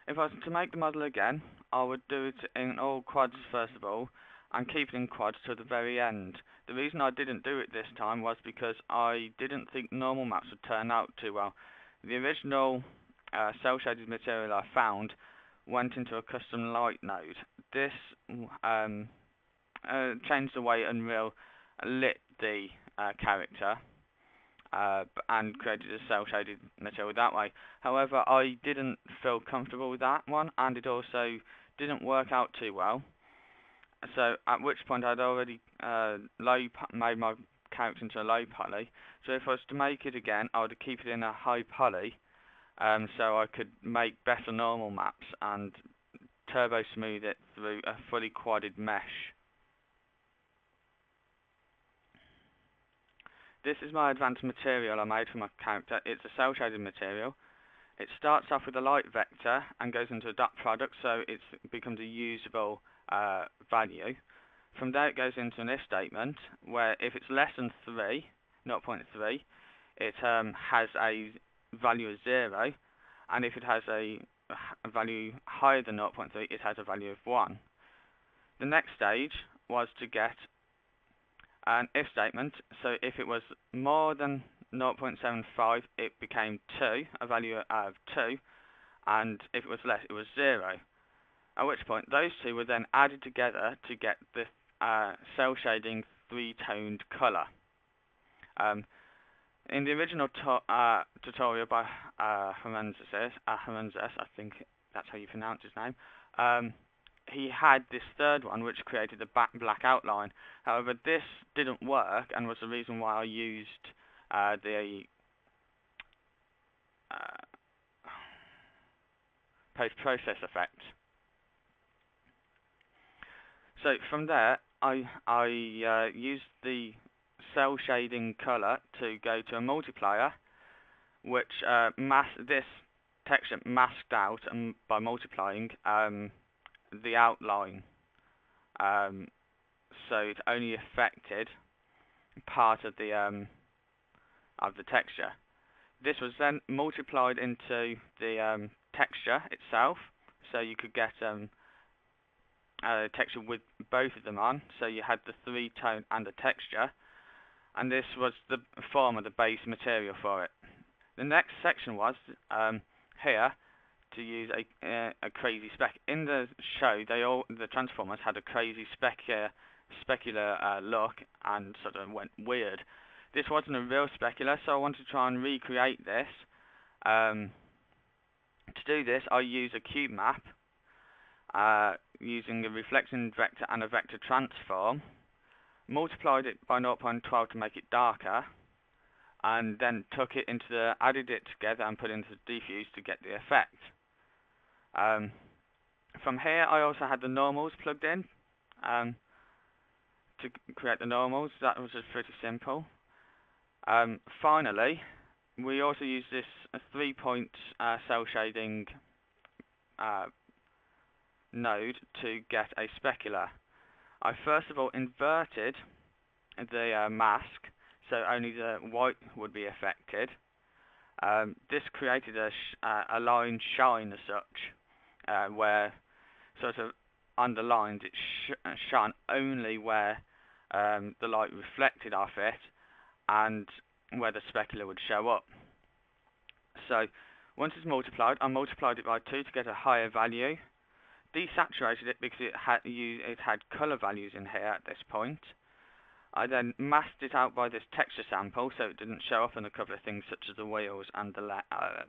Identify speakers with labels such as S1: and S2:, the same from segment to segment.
S1: If I was to make the model again, I would do it in all quads first of all, and keep it in quads to the very end. The reason I didn't do it this time was because I didn't think normal maps would turn out too well. The original cel-shaded material I found went into a custom light node. This um, changed the way Unreal lit the character and created a cel-shaded material that way. However, I didn't feel comfortable with that one, and it also didn't work out too well. So at which point I'd already made my character into a low poly. So if I was to make it again, I would keep it in a high poly, so I could make better normal maps and turbo smooth it through a fully quadded mesh. This is my advanced material I made for my character. It's a cel-shaded material. It starts off with a light vector and goes into a dot product, so it becomes a usable value. From there it goes into an if statement, where if it's less than 3, 0.3, it has a value of 0, and if it has a value higher than 0.3, it has a value of 1. The next stage was to get an if statement, so if it was more than 0.75, it became 2, a value of 2, and if it was less, it was 0. At which point, those two were then added together to get the cel shading 3-toned colour. In the original tutorial by Hermanzes, I think that's how you pronounce his name, he had this third one which created a black outline. However, this didn't work and was the reason why I used the post-process effect. So from there, I used the cel shading color to go to a multiplier, which this texture masked out by multiplying the outline, so it only affected part of the texture. This was then multiplied into the texture itself, so you could get a texture with both of them on. So you had the 3-tone and the texture, and this was the form of the base material for it. The next section was here to use a crazy spec. In the show, the Transformers had a crazy specular look and sort of went weird. This wasn't a real specular, so I wanted to try and recreate this. To do this, I use a cube map using a reflection vector and a vector transform, multiplied it by 0.12 to make it darker, and then added it together and put it into the diffuse to get the effect. From here, I also had the normals plugged in to create the normals. That was just pretty simple. Finally, we also used this 3-point cel shading node to get a specular. I first of all inverted the mask, so only the white would be affected. This created a line shine as such, where sort of underlined it shone only where the light reflected off it and where the specular would show up. So once it's multiplied, I multiplied it by 2 to get a higher value. Desaturated it because it had colour values in here at this point. I then masked it out by this texture sample so it didn't show up on a couple of things such as the wheels and the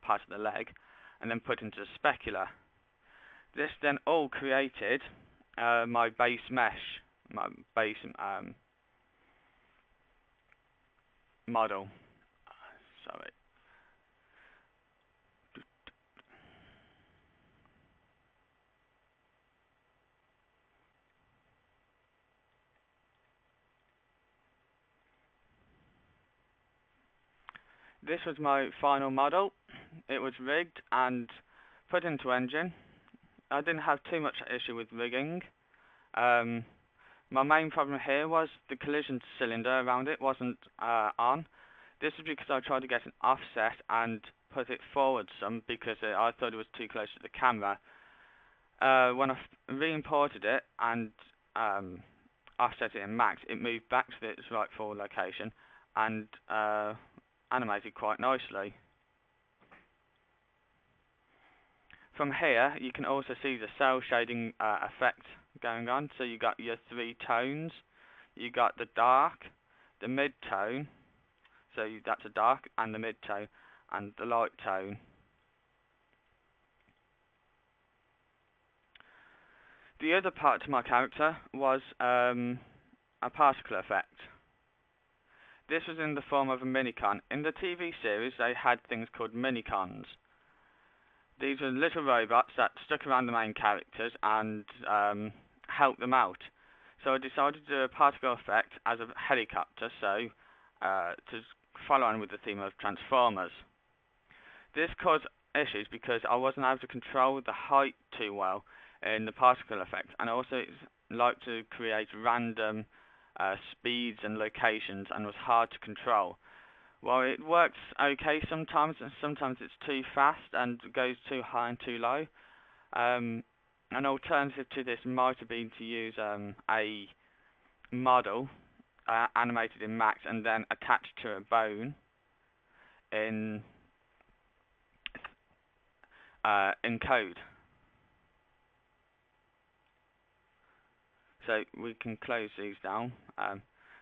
S1: part of the leg, and then put into the specular. This then all created my base mesh, my base model. Sorry. This was my final model. It was rigged and put into engine. I didn't have too much issue with rigging. My main problem here was the collision cylinder around it wasn't on. This is because I tried to get an offset and put it forward some because I thought it was too close to the camera. When I re-imported it and offset it in max, it moved back to its rightful location and animated quite nicely. From here, you can also see the cell shading effect going on. So you got your three tones. You got the dark, the mid-tone, so that's a dark, and the mid-tone, and the light tone. The other part to my character was a particle effect. This was in the form of a minicon. In the TV series, they had things called minicons. These were little robots that stuck around the main characters and helped them out. So I decided to do a particle effect as a helicopter, so to follow on with the theme of Transformers. This caused issues because I wasn't able to control the height too well in the particle effect, and also it's like to create random speeds and locations, and was hard to control. Well, it works okay sometimes, and sometimes it's too fast and goes too high and too low. An alternative to this might have been to use a model animated in Max and then attached to a bone in code. So we can close these down.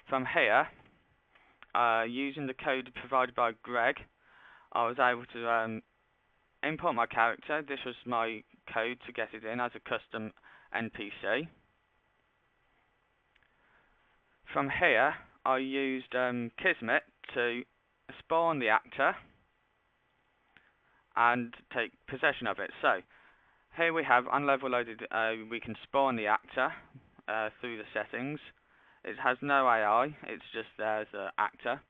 S1: From here, using the code provided by Greg, I was able to import my character. This was my code to get it in as a custom NPC. From here, I used Kismet to spawn the actor and take possession of it. So here we have on level loaded, we can spawn the actor through the settings. It has no AI, it's just there as an actor.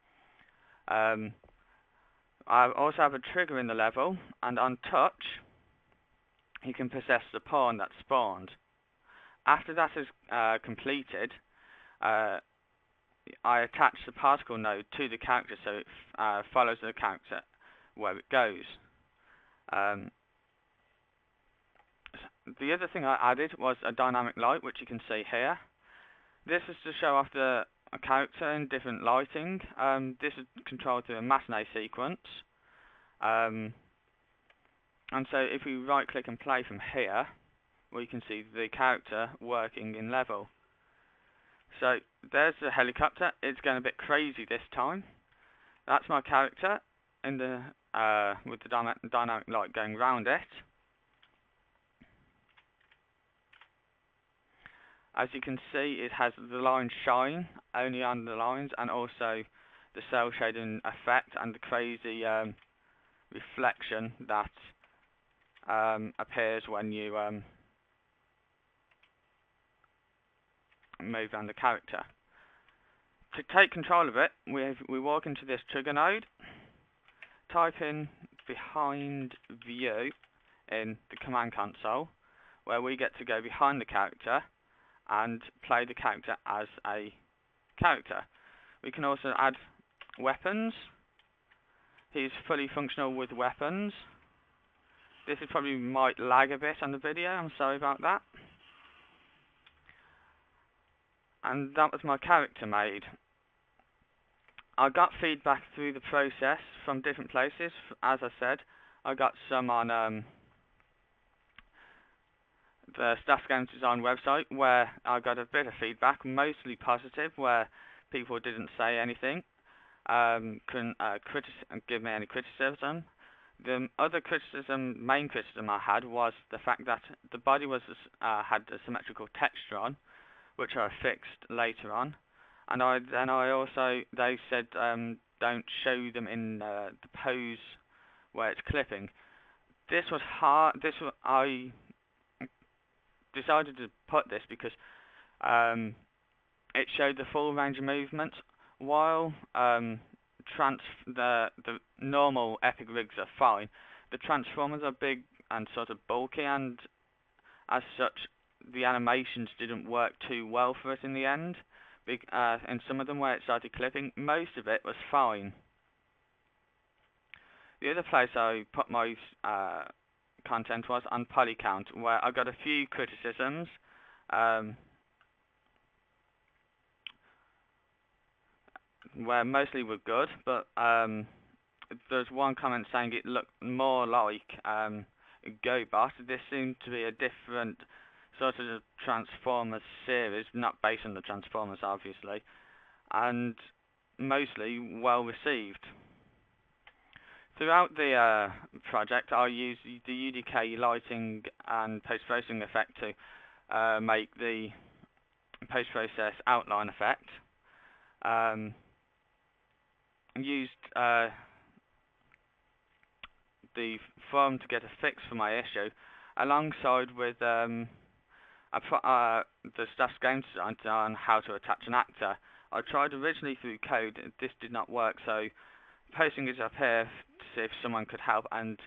S1: I also have a trigger in the level, and on touch, you can possess the pawn that's spawned. After that is completed, I attach the particle node to the character so it follows the character where it goes. The other thing I added was a dynamic light, which you can see here. This is to show off the character in different lighting. This is controlled through a matinee sequence. And so if we right click and play from here, we can see the character working in level. So there's the helicopter. It's going a bit crazy this time. That's my character in the with the dynamic light going round it. As you can see, it has the lines shine only on the lines, and also the cell shading effect and the crazy reflection that appears when you move around the character. To take control of it, we walk into this trigger node, type in behind view in the command console, where we get to go behind the character and play the character as a character. We can also add weapons. He's fully functional with weapons. This is probably might lag a bit on the video, I'm sorry about that. And that was my character made. I got feedback through the process from different places. As I said, I got some on the Staff Game Design website, where I got a bit of feedback, mostly positive, where people didn't say anything, couldn't give me any criticism. The other main criticism I had, was the fact that the body was had a symmetrical texture on, which I fixed later on, and they said don't show them in the pose where it's clipping. This was hard. I decided to put this because it showed the full range of movement, while the normal epic rigs are fine. The Transformers are big and sort of bulky, and as such the animations didn't work too well for it in the end. In some of them where it started clipping, most of it was fine. The other place I put my content was on Polycount, where I got a few criticisms, um, where mostly were good, but there's one comment saying it looked more like GoBot. This seemed to be a different sort of Transformers series, not based on the Transformers, obviously, and mostly well received. Throughout the project, I used the UDK lighting and post-processing effect to make the post-process outline effect. Used the forum to get a fix for my issue, alongside with the staff's game design on how to attach an actor. I tried originally through code, this did not work, so posting it up here to see if someone could help, and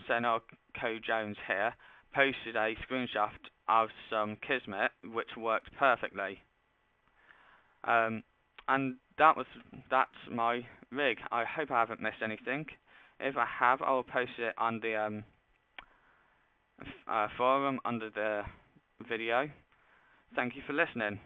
S1: Senor Co Jones here posted a screenshot of some Kismet which worked perfectly. And that's my rig. I hope I haven't missed anything. If I have, I will post it on the forum under the video. Thank you for listening.